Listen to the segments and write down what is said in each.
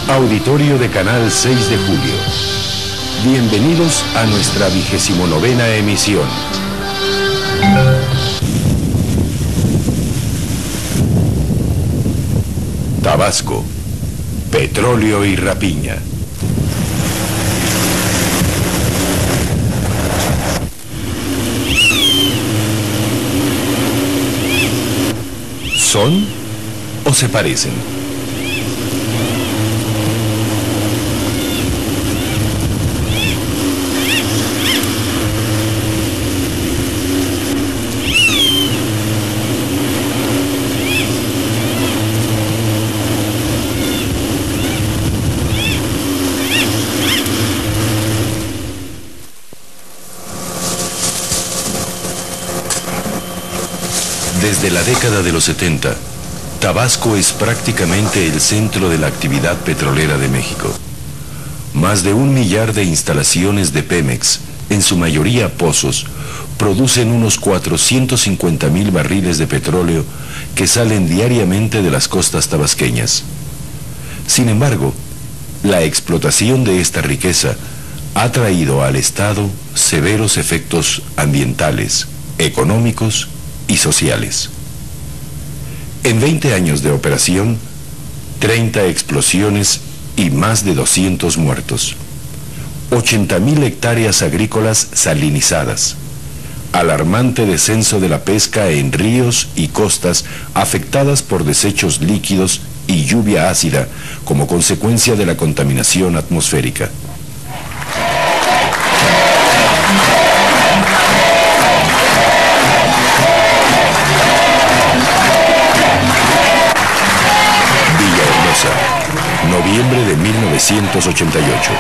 Auditorio de Canal 6 de Julio. Bienvenidos a nuestra 29ª emisión. Tabasco, petróleo y rapiña. ¿Son o se parecen? Desde la década de los 70, Tabasco es prácticamente el centro de la actividad petrolera de México. Más de 1 millar de instalaciones de Pemex, en su mayoría pozos, producen unos 450,000 barriles de petróleo que salen diariamente de las costas tabasqueñas. Sin embargo, la explotación de esta riqueza ha traído al Estado severos efectos ambientales, económicos y sociales. En 20 años de operación, 30 explosiones y más de 200 muertos. 80,000 hectáreas agrícolas salinizadas. Alarmante descenso de la pesca en ríos y costas afectadas por desechos líquidos y lluvia ácida como consecuencia de la contaminación atmosférica. Noviembre de 1988.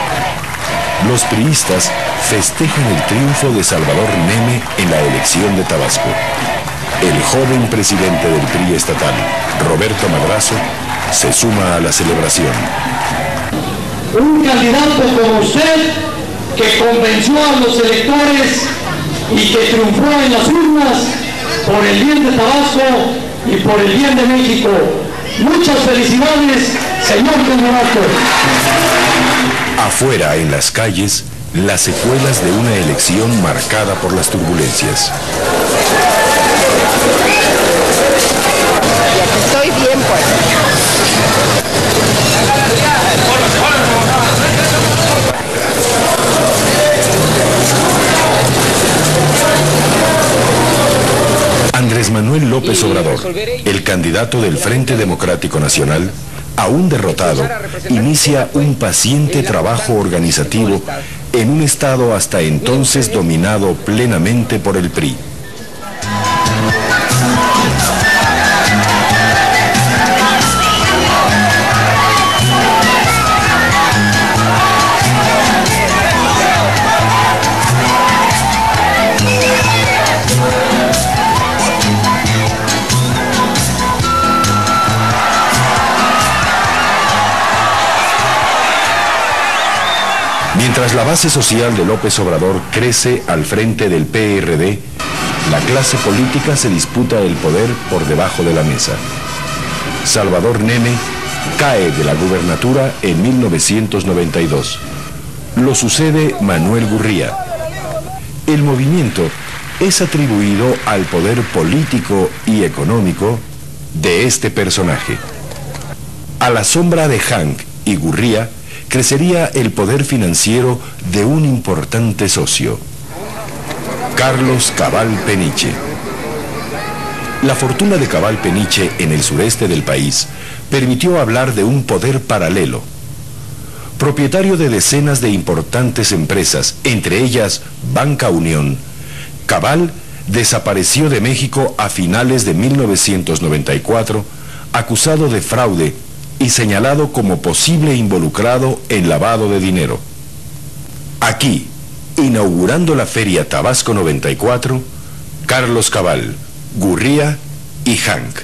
Los priistas festejan el triunfo de Salvador Neme en la elección de Tabasco. El joven presidente del PRI estatal, Roberto Madrazo, se suma a la celebración. Un candidato como usted, que convenció a los electores y que triunfó en las urnas por el bien de Tabasco y por el bien de México. Muchas felicidades, señor candidato. Afuera, en las calles, las secuelas de una elección marcada por las turbulencias. Y aquí estoy bien, pues. Andrés Manuel López Obrador, el candidato del Frente Democrático Nacional, aún derrotado, inicia un paciente trabajo organizativo en un estado hasta entonces dominado plenamente por el PRI. Mientras la base social de López Obrador crece al frente del PRD, la clase política se disputa el poder por debajo de la mesa. Salvador Neme cae de la gubernatura en 1992. Lo sucede Manuel Gurría. El movimiento es atribuido al poder político y económico de este personaje. A la sombra de Hank y Gurría, crecería el poder financiero de un importante socio, Carlos Cabal Peniche. La fortuna de Cabal Peniche en el sureste del país permitió hablar de un poder paralelo. Propietario de decenas de importantes empresas, entre ellas Banca Unión, Cabal desapareció de México a finales de 1994, acusado de fraude y señalado como posible involucrado en lavado de dinero. Aquí, inaugurando la feria Tabasco 94, Carlos Cabal, Gurría y Hank.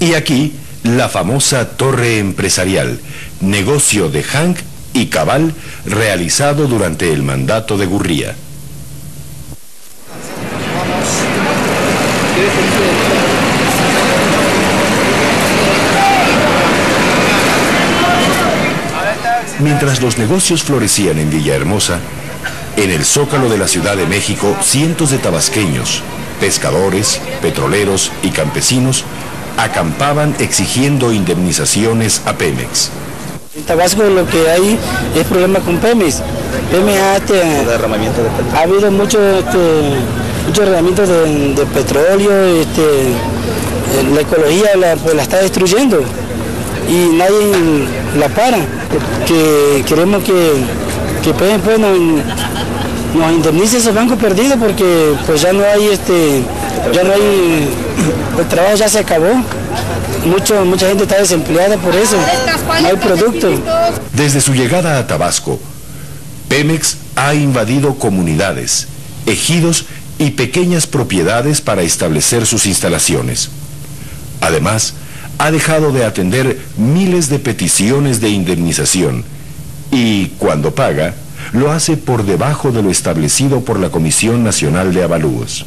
Y aquí, la famosa torre empresarial, negocio de Hank y Cabal, realizado durante el mandato de Gurría. Mientras los negocios florecían en Villahermosa, en el zócalo de la Ciudad de México, cientos de tabasqueños, pescadores, petroleros y campesinos acampaban exigiendo indemnizaciones a Pemex. En Tabasco lo que hay es problema con Pemex. Pemex ha habido mucho derramamiento de petróleo, la ecología la está destruyendo y nadie la para. Queremos que Pemex pues, nos indemnice esos bancos perdidos porque pues ya no hay el trabajo ya se acabó. Mucha gente está desempleada por eso, no hay producto. Desde su llegada a Tabasco, Pemex ha invadido comunidades, ejidos y pequeñas propiedades para establecer sus instalaciones. Además, ha dejado de atender miles de peticiones de indemnización y, cuando paga, lo hace por debajo de lo establecido por la Comisión Nacional de Avalúos.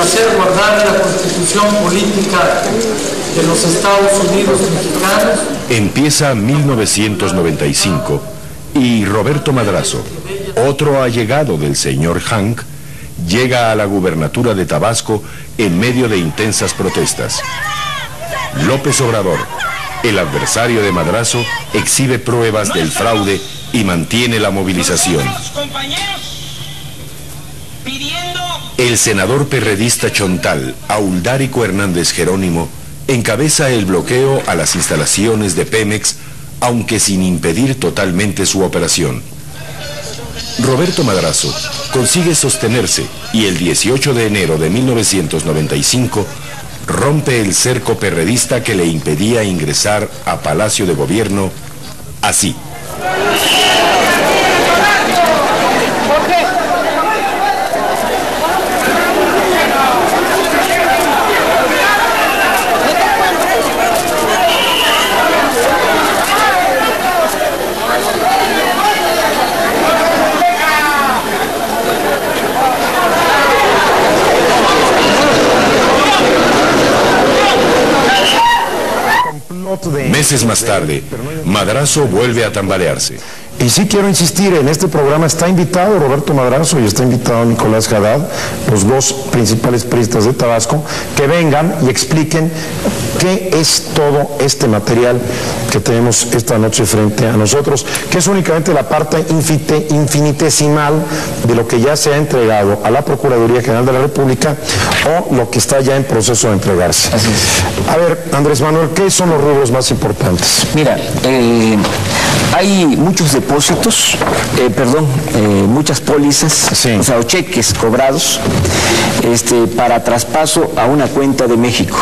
Hacer guardar la Constitución política de los Estados Unidos mexicanos. Empieza 1995 y Roberto Madrazo, otro allegado del señor Hank, llega a la gubernatura de Tabasco en medio de intensas protestas. López Obrador, el adversario de Madrazo, exhibe pruebas del fraude y mantiene la movilización. El senador perredista Chontal, Auldárico Hernández Jerónimo, encabeza el bloqueo a las instalaciones de Pemex, aunque sin impedir totalmente su operación. Roberto Madrazo consigue sostenerse y el 18 de enero de 1995 rompe el cerco perredista que le impedía ingresar a Palacio de Gobierno así. Meses más tarde, Madrazo vuelve a tambalearse. Y sí quiero insistir, en este programa está invitado Roberto Madrazo y está invitado Nicolás Haddad, los dos principales priistas de Tabasco, que vengan y expliquen qué es todo este material que tenemos esta noche frente a nosotros, que es únicamente la parte infinitesimal de lo que ya se ha entregado a la Procuraduría General de la República o lo que está ya en proceso de entregarse. Así es. A ver, Andrés Manuel, ¿qué son los rubros más importantes? Mira, hay muchos depósitos, muchas pólizas, sí, o sea, o cheques cobrados para traspaso a una cuenta de México.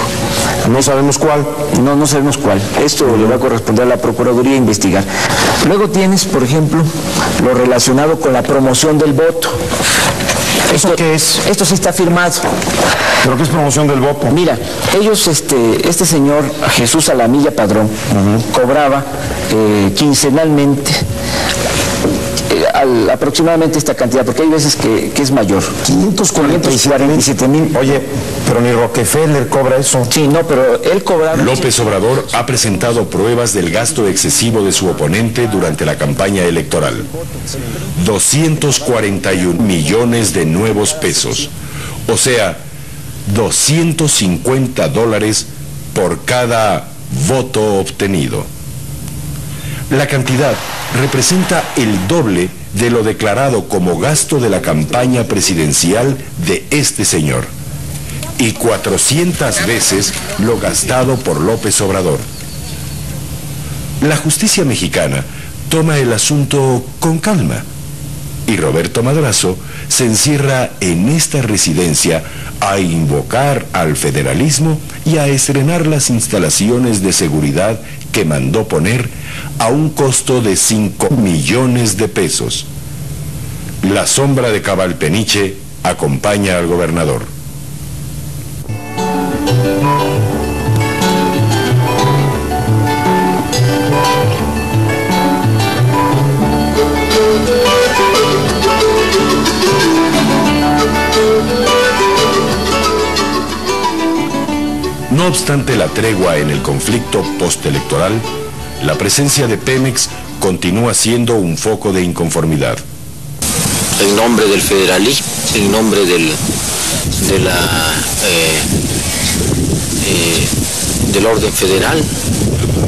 No sabemos cuál. No sabemos cuál. Esto le va a corresponder a la Procuraduría investigar. Luego tienes, por ejemplo, lo relacionado con la promoción del voto. ¿Eso qué es? Esto sí está firmado. ¿Pero qué es promoción del voto? Mira, ellos, este señor Jesús Alamilla Padrón, cobraba quincenalmente aproximadamente esta cantidad, porque hay veces que es mayor. 547,000. Oye, pero ni Rockefeller cobra eso. Sí, no, pero él cobraba... López Obrador ha presentado pruebas del gasto excesivo de su oponente durante la campaña electoral. 241 millones de nuevos pesos, o sea, $250 por cada voto obtenido. La cantidad representa el doble de lo declarado como gasto de la campaña presidencial de este señor. y 400 veces lo gastado por López Obrador. La justicia mexicana toma el asunto con calma y Roberto Madrazo se encierra en esta residencia a invocar al federalismo y a estrenar las instalaciones de seguridad que mandó poner a un costo de 5 millones de pesos. La sombra de Cabalpeniche acompaña al gobernador. No obstante la tregua en el conflicto postelectoral, la presencia de Pemex continúa siendo un foco de inconformidad. En nombre del federalismo, en nombre del orden federal,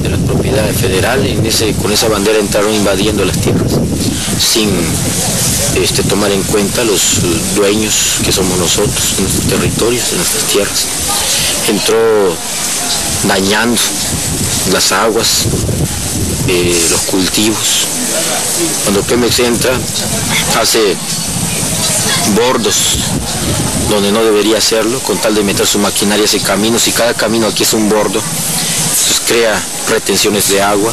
de la propiedad federal, con esa bandera entraron invadiendo las tierras, sin tomar en cuenta los dueños que somos nosotros, de nuestros territorios, de nuestras tierras. Entró dañando las aguas, los cultivos. Cuando Pemex entra, hace bordos donde no debería hacerlo, con tal de meter su maquinaria, hace caminos, y cada camino aquí es un bordo. Entonces crea retenciones de agua,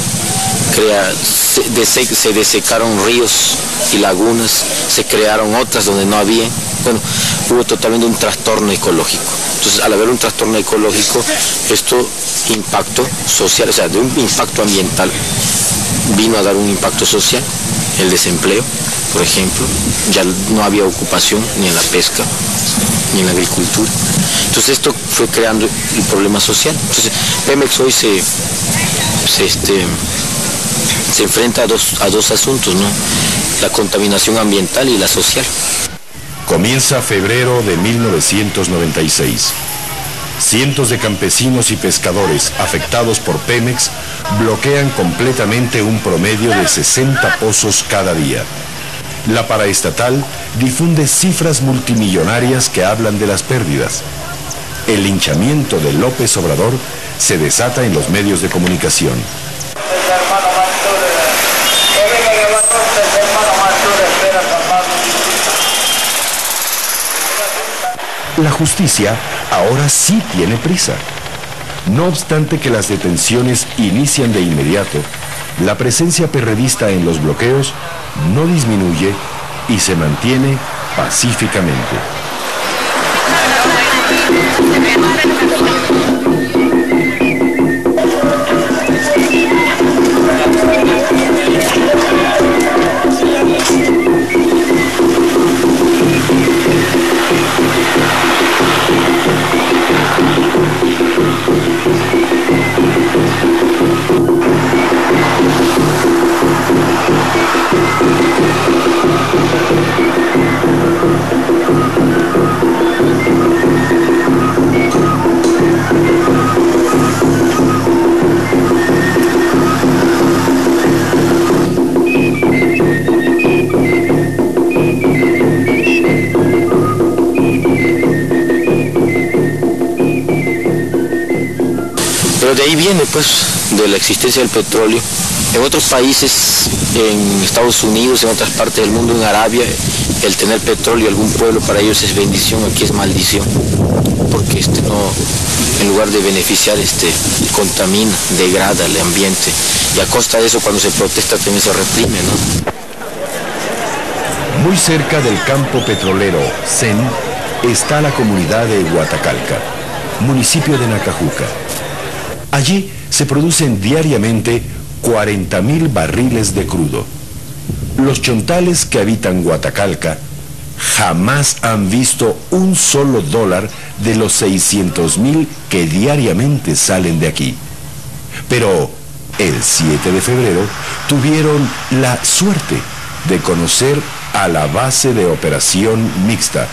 se desecaron ríos y lagunas, se crearon otras donde no había. Bueno, hubo totalmente un trastorno ecológico. Entonces, al haber un trastorno ecológico, esto impacto social, o sea, de un impacto ambiental, vino a dar un impacto social, el desempleo, por ejemplo, ya no había ocupación ni en la pesca, ni en la agricultura. Entonces esto fue creando el problema social. Entonces Pemex hoy se enfrenta a dos asuntos, ¿no? La contaminación ambiental y la social. Comienza febrero de 1996. Cientos de campesinos y pescadores afectados por Pemex bloquean completamente un promedio de 60 pozos cada día. La paraestatal difunde cifras multimillonarias que hablan de las pérdidas. El linchamiento de López Obrador se desata en los medios de comunicación. La justicia ahora sí tiene prisa. No obstante que las detenciones inician de inmediato, la presencia perredista en los bloqueos no disminuye y se mantiene pacíficamente. Pero de ahí viene, pues, de la existencia del petróleo. En otros países, en Estados Unidos, en otras partes del mundo, en Arabia, el tener petróleo, algún pueblo, para ellos es bendición, aquí es maldición. Porque no, en lugar de beneficiar, contamina, degrada el ambiente. Y a costa de eso, cuando se protesta, también se reprime, ¿no? Muy cerca del campo petrolero CEN está la comunidad de Huatacalca, municipio de Nacajuca. Allí se producen diariamente 40,000 barriles de crudo. Los chontales que habitan Huatacalca jamás han visto un solo dólar de los 600,000 que diariamente salen de aquí. Pero el 7 de febrero tuvieron la suerte de conocer a la base de operación mixta.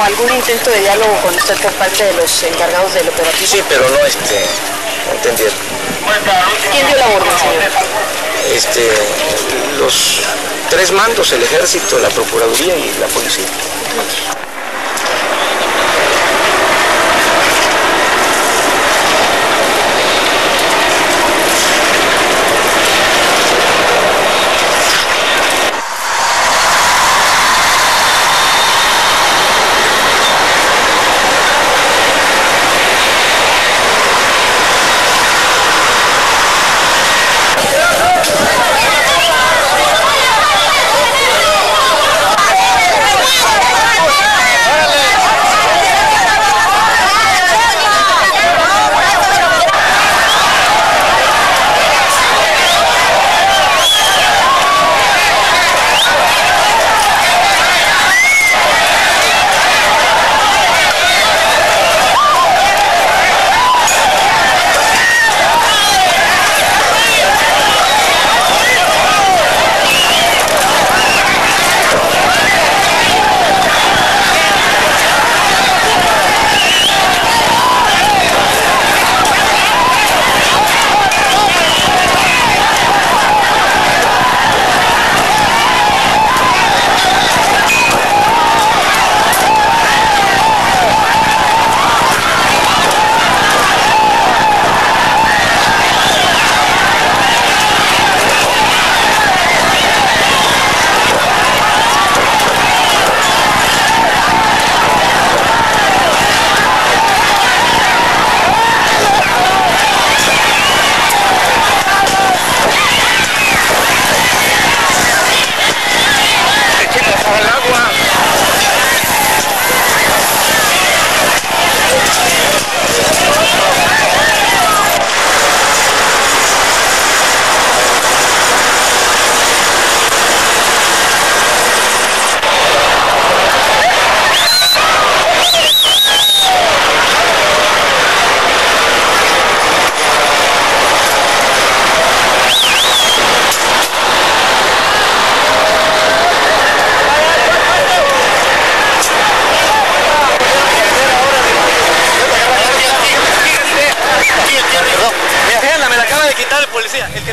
como algún intento de diálogo con usted por parte de los encargados del operativo? Sí, pero no entendieron. ¿Quién dio la orden, señor? Los tres mandos, el ejército, la procuraduría y la policía.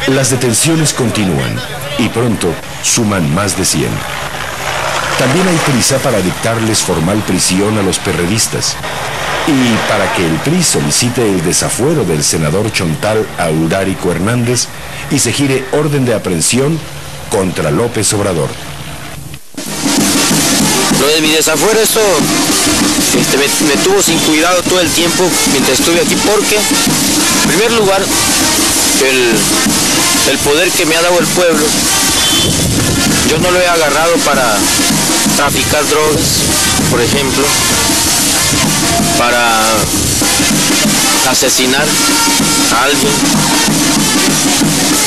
Las detenciones continúan y pronto suman más de 100. También hay prisa para dictarles formal prisión a los perredistas y para que el PRI solicite el desafuero del senador Chontal Audárico Hernández y se gire orden de aprehensión contra López Obrador. Lo de mi desafuero, eso me tuvo sin cuidado todo el tiempo mientras estuve aquí, porque, en primer lugar, el poder que me ha dado el pueblo, yo no lo he agarrado para traficar drogas, por ejemplo, para asesinar a alguien,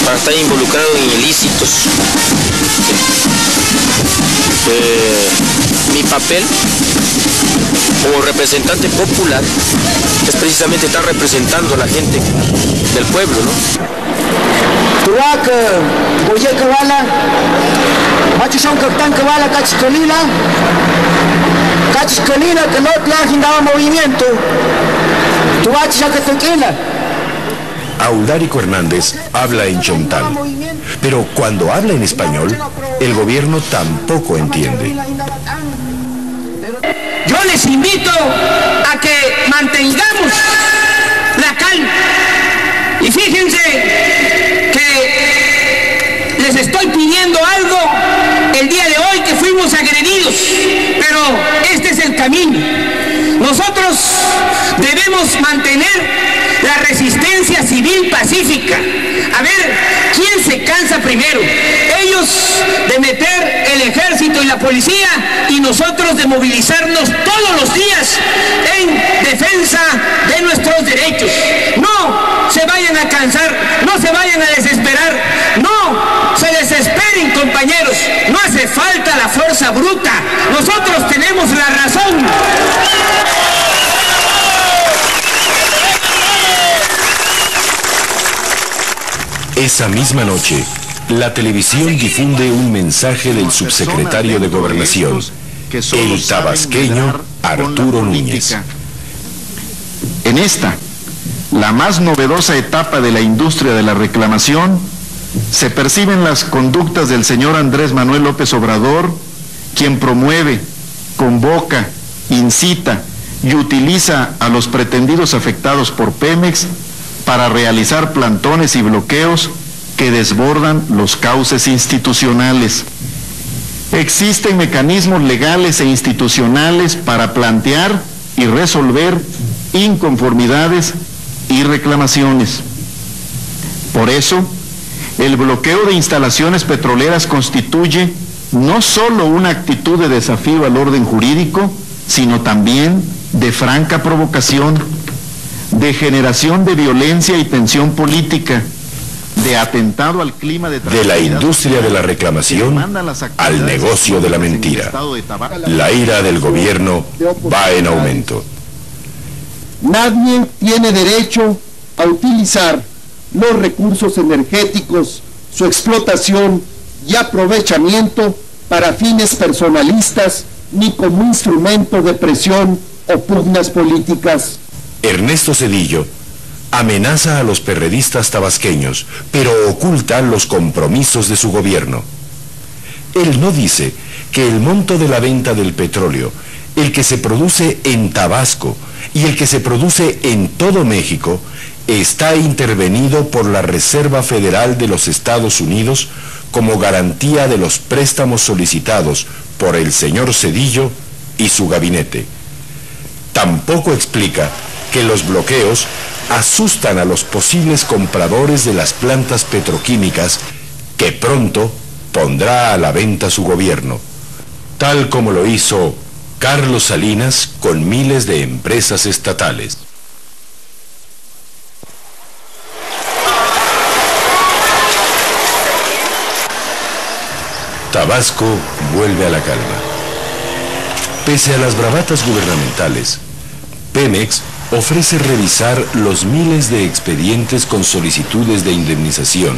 para estar involucrado en ilícitos. Mi papel como representante popular es precisamente estar representando a la gente del pueblo, ¿no? Audárico Hernández habla en Chontal, pero cuando habla en español, el gobierno tampoco entiende. Yo les invito a que mantengamos la calma. Y fíjense que les estoy pidiendo algo el día de hoy, que fuimos agredidos, pero este es el camino. Nosotros debemos mantener la resistencia civil pacífica. A ver, ¿quién se cansa primero? Ellos de meter el ejército y la policía, y nosotros de movilizarnos todos los días en defensa de nuestros derechos. No se vayan a cansar, no se vayan a desesperar, no se desesperen, compañeros. No hace falta la fuerza bruta, nosotros tenemos la razón. Esa misma noche, la televisión difunde un mensaje del subsecretario de Gobernación, el tabasqueño Arturo Núñez. En esta, la más novedosa etapa de la industria de la reclamación, se perciben las conductas del señor Andrés Manuel López Obrador, quien promueve, convoca, incita y utiliza a los pretendidos afectados por Pemex para realizar plantones y bloqueos que desbordan los cauces institucionales. Existen mecanismos legales e institucionales para plantear y resolver inconformidades y reclamaciones. Por eso, el bloqueo de instalaciones petroleras constituye no solo una actitud de desafío al orden jurídico, sino también de franca provocación, de generación de violencia y tensión política, de atentado al clima de la industria de la reclamación al negocio de la mentira. La ira del gobierno va en aumento. Nadie tiene derecho a utilizar los recursos energéticos, su explotación y aprovechamiento para fines personalistas ni como instrumento de presión o pugnas políticas. Ernesto Zedillo amenaza a los perredistas tabasqueños, pero oculta los compromisos de su gobierno. Él no dice que el monto de la venta del petróleo, el que se produce en Tabasco y el que se produce en todo México, está intervenido por la Reserva Federal de los Estados Unidos como garantía de los préstamos solicitados por el señor Zedillo y su gabinete. Tampoco explica que los bloqueos asustan a los posibles compradores de las plantas petroquímicas que pronto pondrá a la venta su gobierno, tal como lo hizo Carlos Salinas con miles de empresas estatales. Tabasco vuelve a la calma. Pese a las bravatas gubernamentales, Pemex ofrece revisar los miles de expedientes con solicitudes de indemnización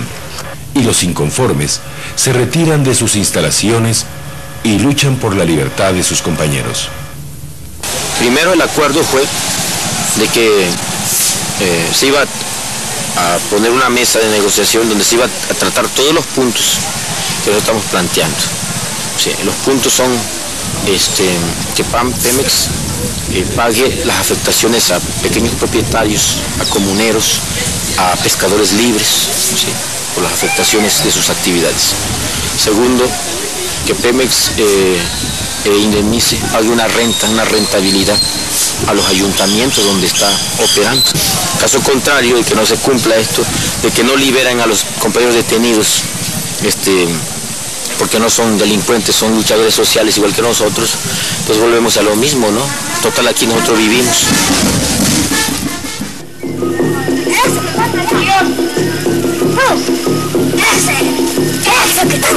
y los inconformes se retiran de sus instalaciones y luchan por la libertad de sus compañeros. Primero el acuerdo fue de que se iba a poner una mesa de negociación donde se iba a tratar todos los puntos que nosotros estamos planteando. Sí, los puntos son que Pemex pague las afectaciones a pequeños propietarios, a comuneros, a pescadores libres, ¿sí?, por las afectaciones de sus actividades. Segundo, que Pemex indemnice, pague una rentabilidad a los ayuntamientos donde está operando. Caso contrario, de que no se cumpla esto, de que no liberan a los compañeros detenidos, porque no son delincuentes, son luchadores sociales igual que nosotros, pues volvemos a lo mismo, ¿no? Total, aquí nosotros vivimos. Eso que están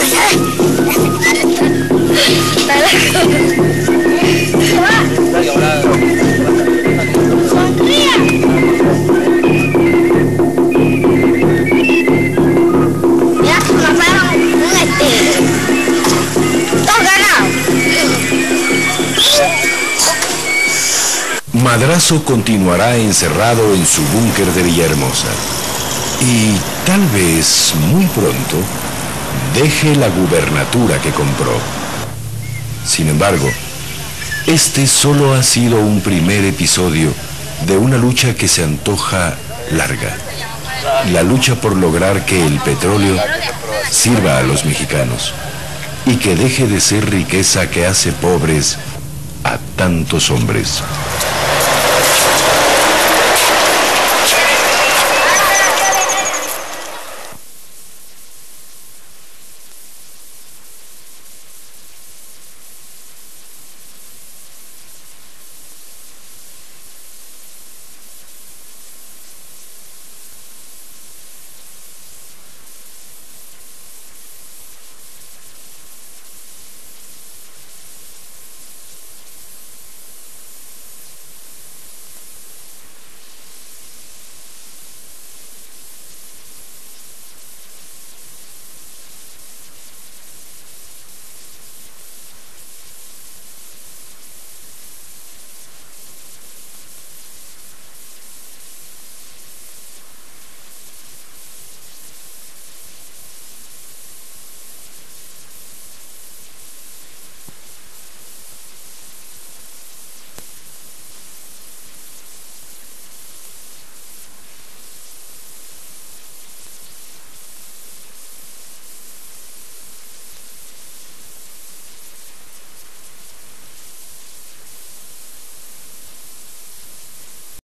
Madrazo continuará encerrado en su búnker de Villahermosa y tal vez muy pronto deje la gubernatura que compró. Sin embargo, este solo ha sido un primer episodio de una lucha que se antoja larga. La lucha por lograr que el petróleo sirva a los mexicanos y que deje de ser riqueza que hace pobres a tantos hombres.